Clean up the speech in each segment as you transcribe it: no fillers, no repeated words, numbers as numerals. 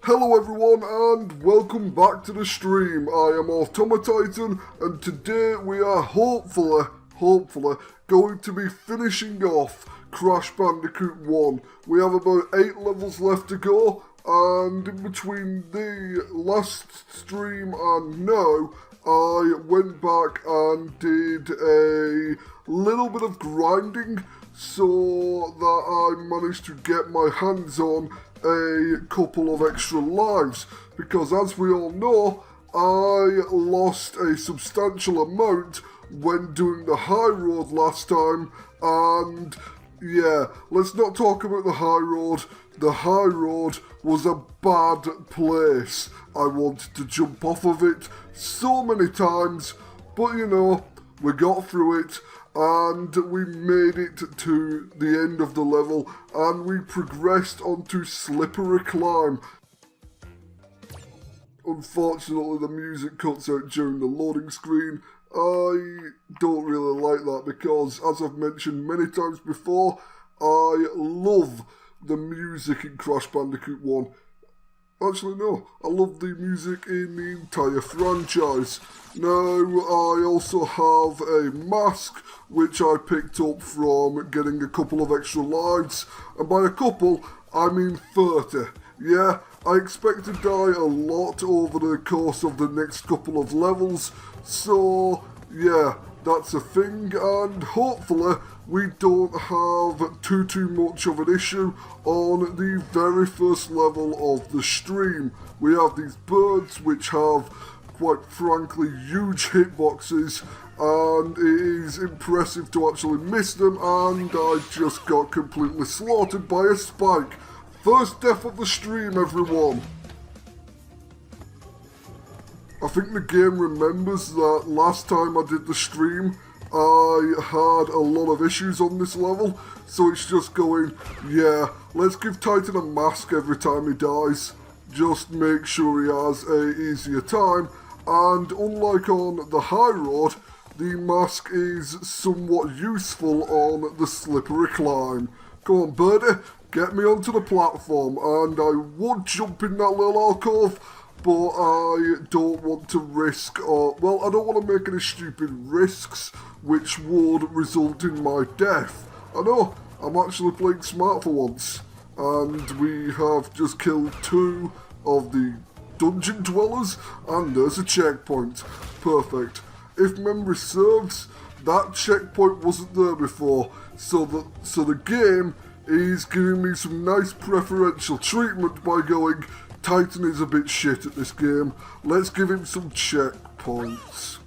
Hello everyone and welcome back to the stream. I am AutomaTitan and today we are hopefully going to be finishing off Crash Bandicoot 1. We have about 8 levels left to go, and in between the last stream and now, I went back and did a little bit of grinding so that I managed to get my hands on a couple of extra lives, because as we all know, I lost a substantial amount when doing the high road last time, and yeah, let's not talk about the high road. The high road was a bad place. I wanted to jump off of it so many times, but you know, we got through it and we made it to the end of the level and we progressed onto Slippery Climb. Unfortunately, the music cuts out during the loading screen. I don't really like that because, as I've mentioned many times before, I love the music in Crash Bandicoot 1. Actually, no, I love the music in the entire franchise. Now, I also have a mask, which I picked up from getting a couple of extra lives. And by a couple, I mean 30. Yeah, I expect to die a lot over the course of the next couple of levels. So, yeah, that's a thing, and hopefully we don't have too much of an issue on the very first level of the stream. We have these birds which have, quite frankly, huge hitboxes, and it is impressive to actually miss them, and I just got completely slaughtered by a spike. First death of the stream, everyone. I think the game remembers that last time I did the stream, I had a lot of issues on this level, so it's just going, yeah, let's give Titan a mask every time he dies. Just make sure he has a easier time, and unlike on the high road, the mask is somewhat useful on the Slippery Climb. Come on, birdie, get me onto the platform, and I would jump in that little alcove, but I don't want to risk, well, I don't want to make any stupid risks which would result in my death. I know, I'm actually playing smart for once, and we have just killed 2 of the dungeon dwellers, and there's a checkpoint. Perfect. If memory serves, that checkpoint wasn't there before, so the game is giving me some nice preferential treatment by going, Titan is a bit shit at this game, let's give him some checkpoints.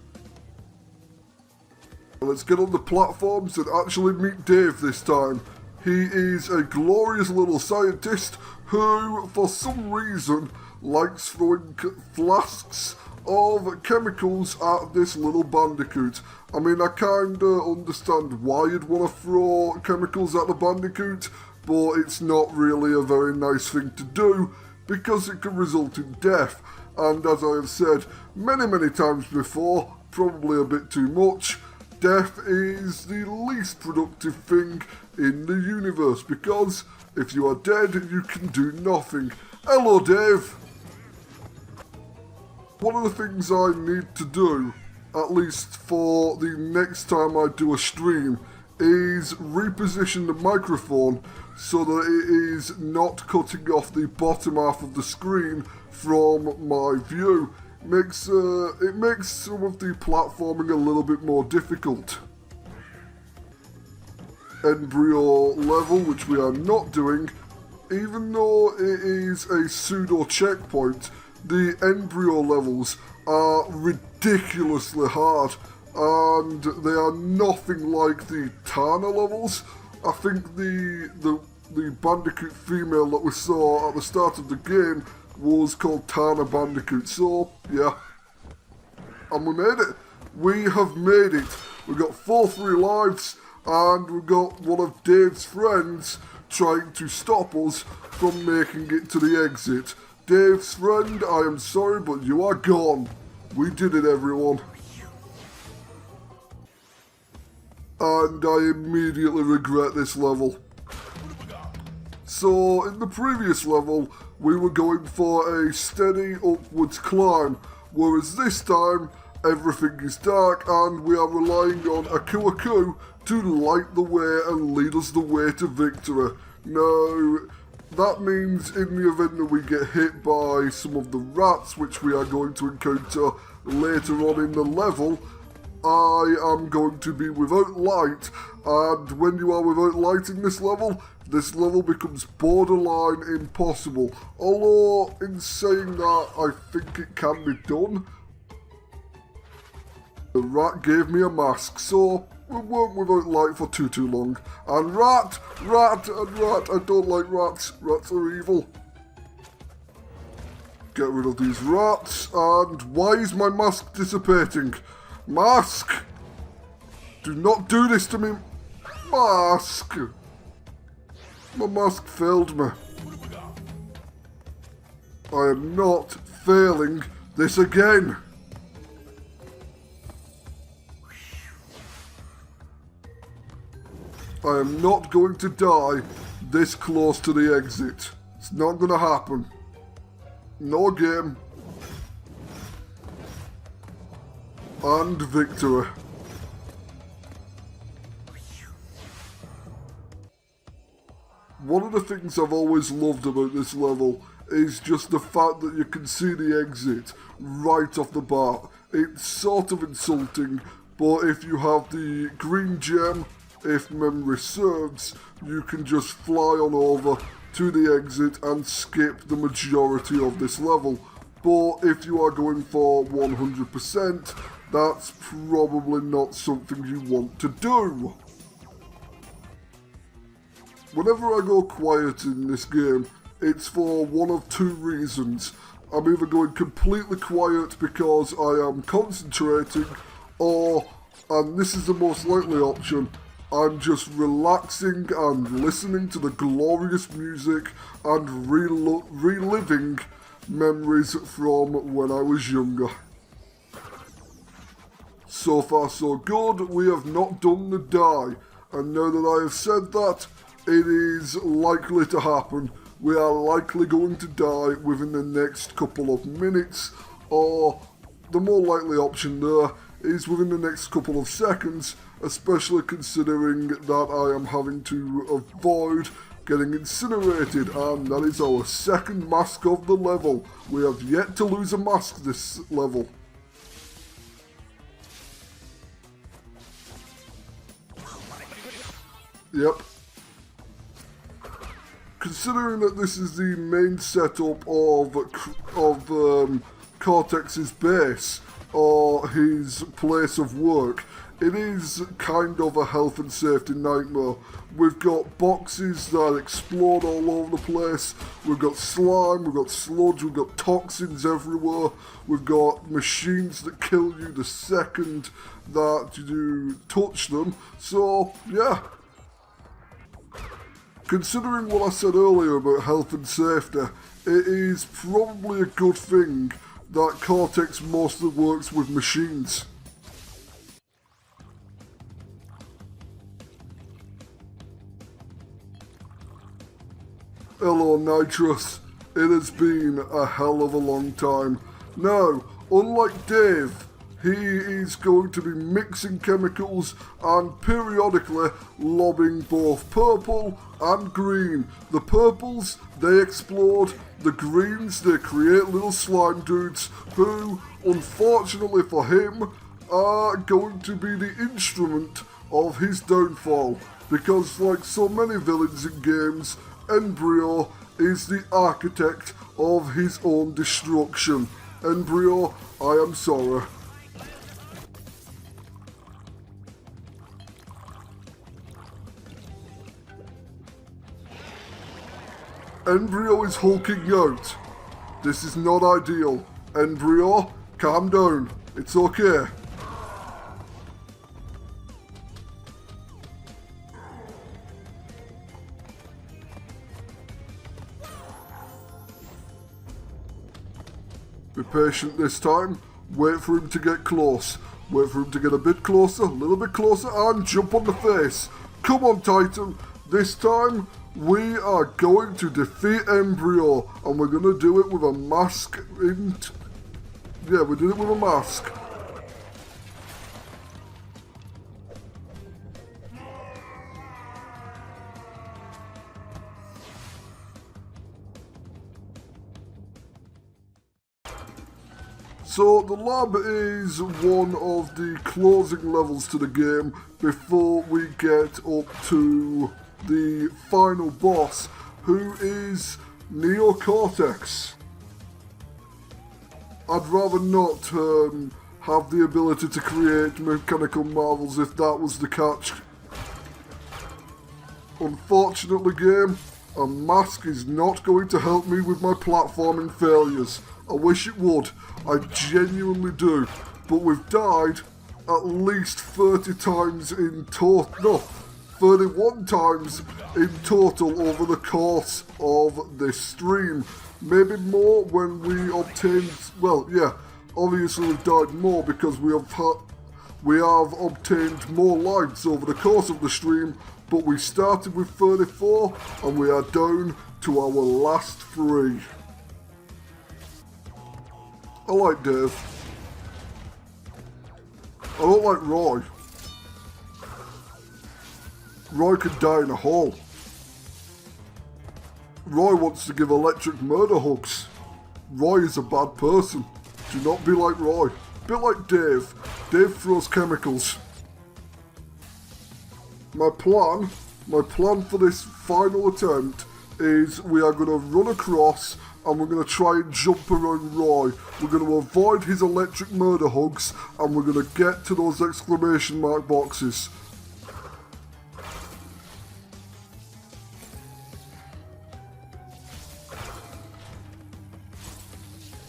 Let's get on the platforms and actually meet Dave this time. He is a glorious little scientist who, for some reason, likes throwing flasks of chemicals at this little Bandicoot. I mean, I kinda understand why you'd want to throw chemicals at the Bandicoot, but it's not really a very nice thing to do, because it can result in death, and as I have said many times before, probably a bit too much, death is the least productive thing in the universe, because if you are dead, you can do nothing. Hello, Dave! One of the things I need to do, at least for the next time I do a stream, is reposition the microphone so that it is not cutting off the bottom half of the screen from my view. It makes some of the platforming a little bit more difficult. Brio level, which we are not doing, even though it is a pseudo checkpoint, the Brio levels are ridiculously hard, and they are nothing like the Tana levels. I think the Bandicoot female that we saw at the start of the game was called Tana Bandicoot, so yeah. And we made it. We have made it. We got 4 free lives, and we got one of Dave's friends trying to stop us from making it to the exit. Dave's friend, I am sorry, but you are gone. We did it, everyone. And I immediately regret this level. So in the previous level, we were going for a steady upwards climb, whereas this time, everything is dark and we are relying on Aku Aku to light the way and lead us the way to victory. Now, that means in the event that we get hit by some of the rats, which we are going to encounter later on in the level, I am going to be without light, and when you are without light in this level becomes borderline impossible. Although, in saying that, I think it can be done. The rat gave me a mask, so we weren't without light for too long. And rat, I don't like rats. Rats are evil. Get rid of these rats, and why is my mask dissipating? Mask! Do not do this to me, mask! My mask failed me. I am not failing this again. I am not going to die this close to the exit. It's not going to happen. No game. And victory. One of the things I've always loved about this level is just the fact that you can see the exit right off the bat. It's sort of insulting, but if you have the green gem, if memory serves, you can just fly on over to the exit and skip the majority of this level. But if you are going for 100%, that's probably not something you want to do. Whenever I go quiet in this game, it's for one of two reasons. I'm either going completely quiet because I am concentrating, or, and this is the most likely option, I'm just relaxing and listening to the glorious music and reliving memories from when I was younger. So far so good, we have not done the die, and now that I have said that, it is likely to happen. We are likely going to die within the next couple of minutes, or the more likely option there is within the next couple of seconds, especially considering that I am having to avoid getting incinerated, and that is our second mask of the level. We have yet to lose a mask this level. Yep. Considering that this is the main setup of Cortex's base, or his place of work, it is kind of a health and safety nightmare. We've got boxes that explode all over the place, we've got slime, we've got sludge, we've got toxins everywhere, we've got machines that kill you the second that you touch them, so yeah. Considering what I said earlier about health and safety, it is probably a good thing that Cortex mostly works with machines. Hello Nitrous, it has been a hell of a long time. Now, unlike Dave, he is going to be mixing chemicals and periodically lobbing both purple and green. The purples, they explode. The greens, they create little slime dudes who, unfortunately for him, are going to be the instrument of his downfall. Because like so many villains in games, Brio is the architect of his own destruction. Brio, I am sorry. Brio is hulking out. This is not ideal. Brio, calm down. It's okay. Be patient this time. Wait for him to get close. Wait for him to get a bit closer, a little bit closer, and jump on the face. Come on, Titan. This time, We are going to defeat Brio, and we're going to do it with a mask yeah, we did it with a mask. So the lab is one of the closing levels to the game before we get up to the final boss, who is Cortex. I'd rather not have the ability to create mechanical marvels if that was the catch. Unfortunately, game, a mask is not going to help me with my platforming failures. I wish it would, I genuinely do, but we've died at least 30 times in total, no, 31 times in total over the course of this stream. Maybe more when we obtained, well, yeah, obviously we've died more because we have obtained more lives over the course of the stream, but we started with 34 and we are down to our last 3. I like Dave. I don't like Roy. Roy could die in a hole. Roy wants to give electric murder hugs. Roy is a bad person. Do not be like Roy. Be like Dave. Dave throws chemicals. My plan for this final attempt is we are going to run across and we're going to try and jump around Roy. We're going to avoid his electric murder hugs and we're going to get to those exclamation mark boxes.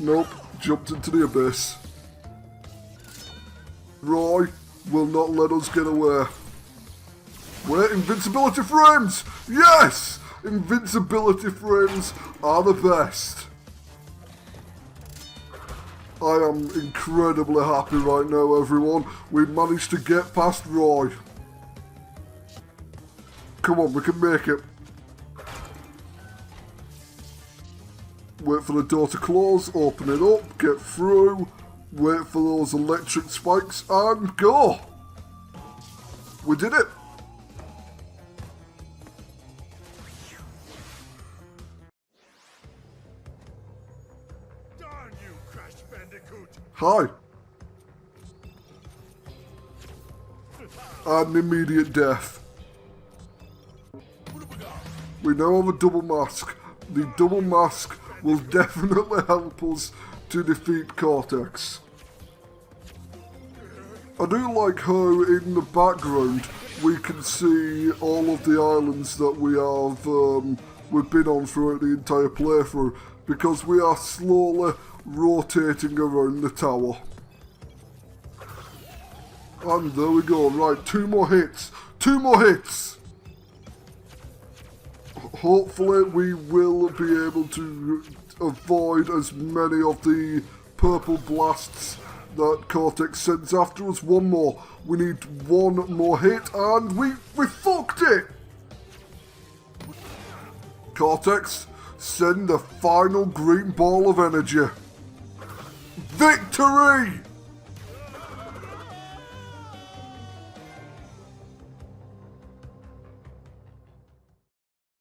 Nope, jumped into the abyss. Roy will not let us get away. Wait, invincibility frames! Yes! Invincibility frames are the best. I am incredibly happy right now, everyone. We managed to get past Roy. Come on, we can make it. Wait for the door to close, open it up, get through, wait for those electric spikes, and go! We did it! Darn you, Crash Bandicoot! Hi! And immediate death. We now have a double mask. The double mask will definitely help us to defeat Cortex. I do like how in the background we can see all of the islands that we've been on throughout the entire playthrough, because we are slowly rotating around the tower. And there we go, right, 2 more hits, 2 more hits! Hopefully we will be able to avoid as many of the purple blasts that Cortex sends after us. 1 more. We need 1 more hit and we fucked it! Cortex, send the final green ball of energy. Victory!